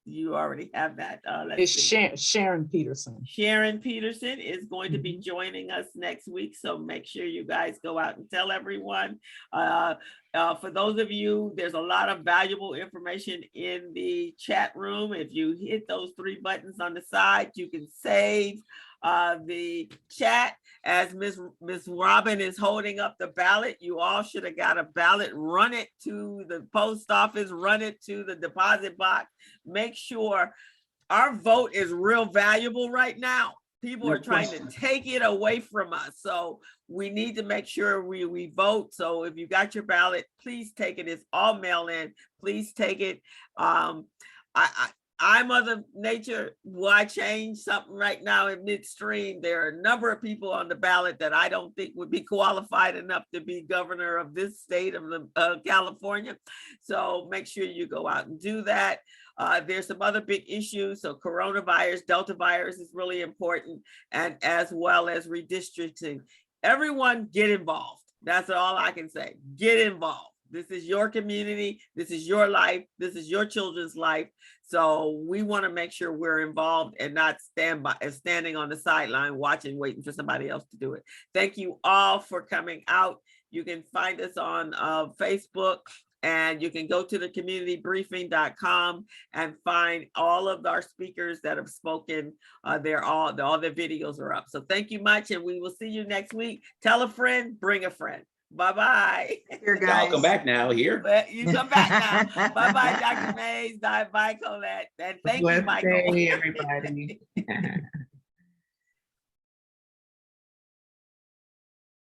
you already have that. It's Sharon Peterson. Sharon Peterson is going to be joining us next week. So make sure you guys go out and tell everyone. For those of you, there's a lot of valuable information in the chat room. If you hit those 3 buttons on the side, you can save the chat. As Miss Robin is holding up the ballot, you all should have got a ballot. Run it to the post office, run it to the deposit box. Make sure our vote is real valuable right now. People are trying to take it away from us. So we need to make sure we vote. So if you got your ballot, please take it. It's all mail in. Please take it. I'm Mother Nature. Why change something right now in midstream? There are a number of people on the ballot that I don't think would be qualified enough to be governor of this state of California. So make sure you go out and do that. There's some other big issues. So coronavirus, Delta virus is really important, and as well as redistricting. Everyone get involved. That's all I can say. Get involved. This is your community. This is your life. This is your children's life. So we want to make sure we're involved and not standing on the sideline watching, waiting for somebody else to do it. Thank you all for coming out. You can find us on Facebook, and you can go to the communitybriefing.com and find all of our speakers that have spoken. All their videos are up. So thank you much, and we will see you next week. Tell a friend, bring a friend. Bye-bye. Here, guys. Y'all come back now here. But you come back now. Bye-bye, Dr. Mays. Bye, Colette. And thank you, Michael. Blessed day, everybody.